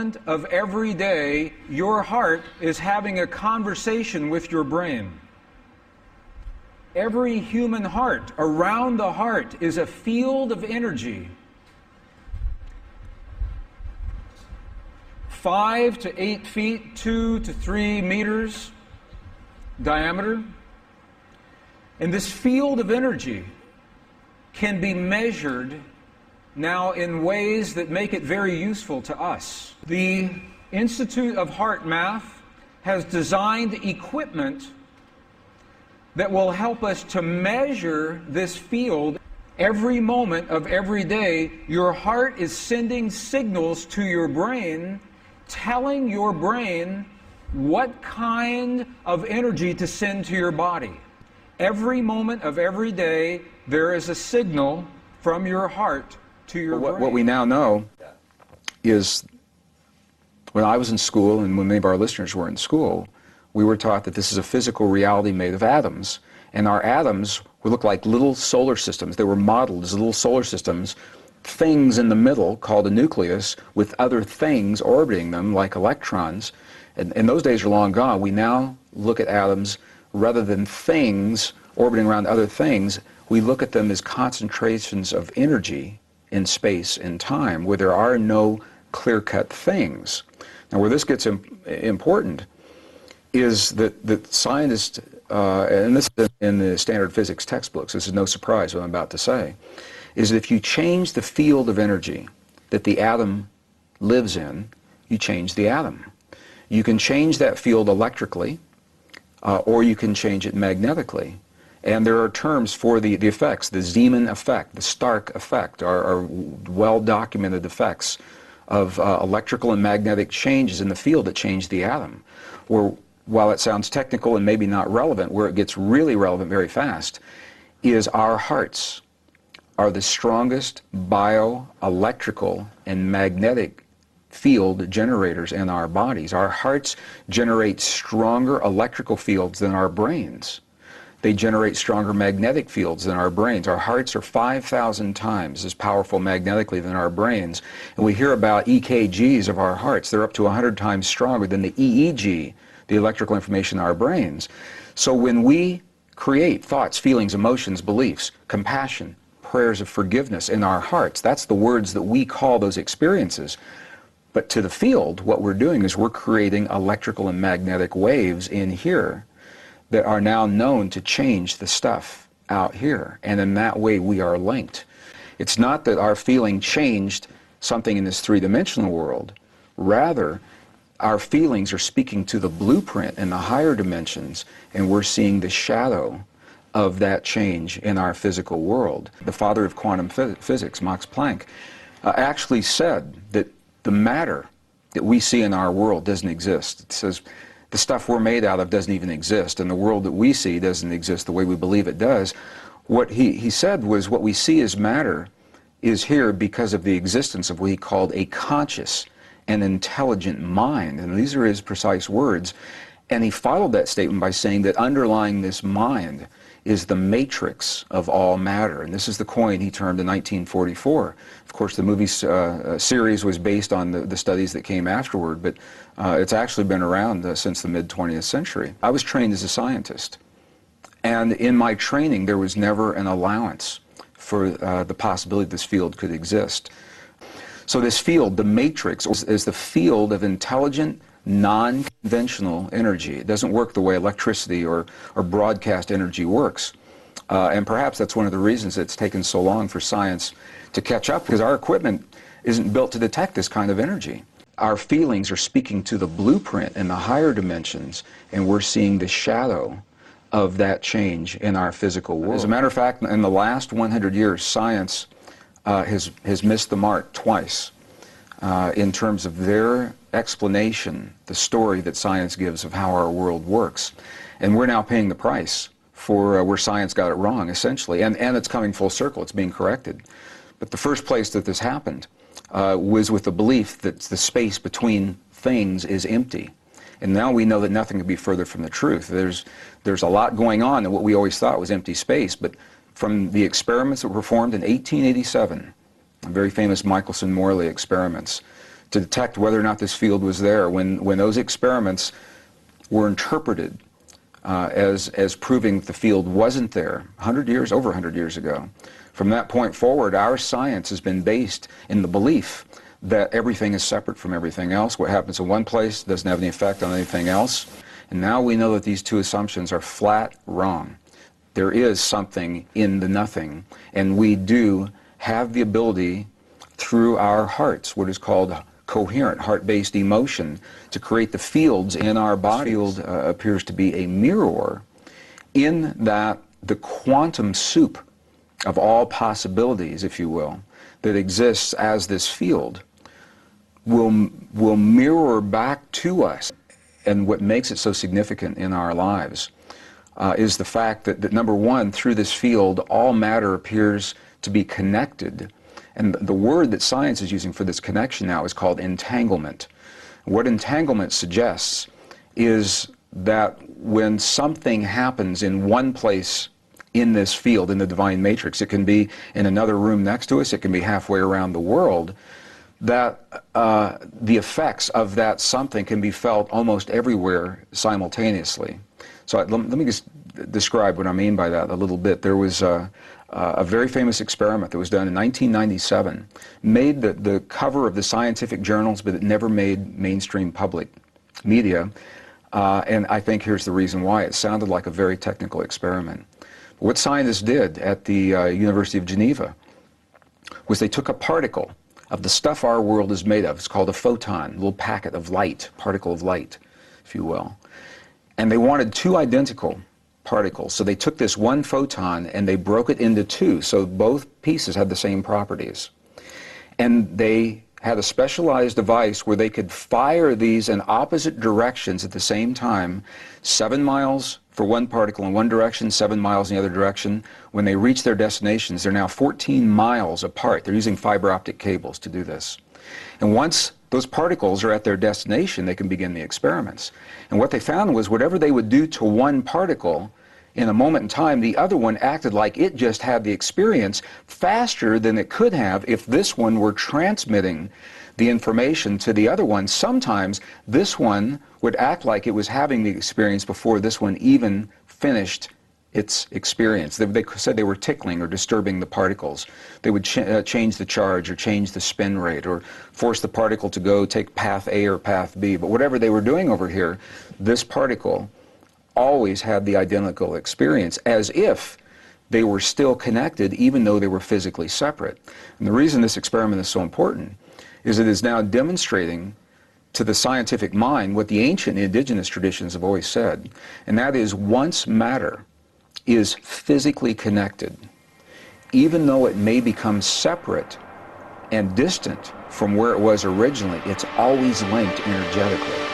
Of every day, your heart is having a conversation with your brain. Every human heart, around the heart, is a field of energy. 5 to 8 feet, 2 to 3 meters diameter. And this field of energy can be measured now in ways that make it very useful to us. The Institute of Heart Math has designed equipment that will help us to measure this field. Every moment of every day, your heart is sending signals to your brain, telling your brain what kind of energy to send to your body. Every moment of every day, there is a signal from your heart to your brain. What we now know is, when I was in school and when many of our listeners were in school, we were taught that this is a physical reality made of atoms. And our atoms would look like little solar systems. They were modeled as little solar systems, things in the middle called a nucleus with other things orbiting them like electrons. And those days are long gone. We now look at atoms rather than things orbiting around other things. We look at them as concentrations of energy in space and time, where there are no clear-cut things. Now, where this gets important is that scientists, and this is in the standard physics textbooks, this is no surprise what I'm about to say, is that if you change the field of energy that the atom lives in, you change the atom. You can change that field electrically, or you can change it magnetically. And there are terms for the effects. The Zeeman effect, the Stark effect are well-documented effects of electrical and magnetic changes in the field that change the atom. Where, while it sounds technical and maybe not relevant, where it gets really relevant very fast, is our hearts are the strongest bioelectrical and magnetic field generators in our bodies. Our hearts generate stronger electrical fields than our brains. They generate stronger magnetic fields than our brains. Our hearts are 5,000 times as powerful magnetically than our brains. And we hear about EKGs of our hearts. They're up to 100 times stronger than the EEG, the electrical information in our brains. So when we create thoughts, feelings, emotions, beliefs, compassion, prayers of forgiveness in our hearts, that's the words that we call those experiences. But to the field, what we're doing is we're creating electrical and magnetic waves in here that are now known to change the stuff out here. And in that way, we are linked. It's not that our feeling changed something in this three-dimensional world. Rather, our feelings are speaking to the blueprint in the higher dimensions, and we're seeing the shadow of that change in our physical world. The father of quantum physics, Max Planck, actually said that the matter that we see in our world doesn't exist. It says, the stuff we're made out of doesn't even exist, and the world that we see doesn't exist the way we believe it does. What he said was, what we see as matter is here because of the existence of what he called a conscious and intelligent mind. And these are his precise words. And he followed that statement by saying that underlying this mind is the matrix of all matter. And this is the coin he termed in 1944. Of course, the movie series was based on the studies that came afterward, but it's actually been around since the mid-20th century. I was trained as a scientist, and in my training there was never an allowance for the possibility this field could exist. So this field, the matrix, is the field of intelligent, non-conventional energy. It doesn't work the way electricity or broadcast energy works. And perhaps that's one of the reasons it's taken so long for science to catch up, because our equipment isn't built to detect this kind of energy. Our feelings are speaking to the blueprint in the higher dimensions, and we're seeing the shadow of that change in our physical world. As a matter of fact, in the last 100 years, science has missed the mark twice in terms of their explanation, the story that science gives of how our world works. And we're now paying the price for where science got it wrong, essentially. And it's coming full circle. It's being corrected. But the first place that this happened was with the belief that the space between things is empty. And now we know that nothing could be further from the truth. There's a lot going on in what we always thought was empty space. But from the experiments that were performed in 1887, very famous Michelson-Morley experiments, to detect whether or not this field was there. When those experiments were interpreted as proving the field wasn't there, over 100 years ago, from that point forward, our science has been based in the belief that everything is separate from everything else. What happens in one place doesn't have any effect on anything else. And now we know that these two assumptions are flat wrong. There is something in the nothing, and we do have the ability through our hearts, what is called coherent heart-based emotion, to create the fields in our body. This field appears to be a mirror in that the quantum soup of all possibilities, if you will, that exists as this field will mirror back to us. And what makes it so significant in our lives is the fact that number one, through this field, all matter appears to be connected. And the word that science is using for this connection now is called entanglement. What entanglement suggests is that when something happens in one place in this field, in the divine matrix, it can be in another room next to us, it can be halfway around the world, that the effects of that something can be felt almost everywhere simultaneously. So let me just describe what I mean by that a little bit. There was a very famous experiment that was done in 1997, made the cover of the scientific journals, but it never made mainstream public media. And I think here's the reason why. It sounded like a very technical experiment. What scientists did at the University of Geneva was they took a particle of the stuff our world is made of. It's called a photon, a little packet of light, particle of light, if you will. And they wanted two identical particles. So they took this one photon and they broke it into two, so both pieces had the same properties. And they had a specialized device where they could fire these in opposite directions at the same time, 7 miles for one particle in one direction, 7 miles in the other direction. When they reach their destinations, they're now 14 miles apart. They're using fiber optic cables to do this. And once those particles are at their destination, they can begin the experiments. And what they found was whatever they would do to one particle, in a moment in time, the other one acted like it just had the experience faster than it could have if this one were transmitting the information to the other one. Sometimes this one would act like it was having the experience before this one even finished its experience. They said they were tickling or disturbing the particles. They would change the charge or change the spin rate or force the particle to go take path A or path B. But whatever they were doing over here, this particle always had the identical experience, as if they were still connected even though they were physically separate. And the reason this experiment is so important is it is now demonstrating to the scientific mind what the ancient indigenous traditions have always said, and that is once matter is physically connected, even though it may become separate and distant from where it was originally, it's always linked energetically.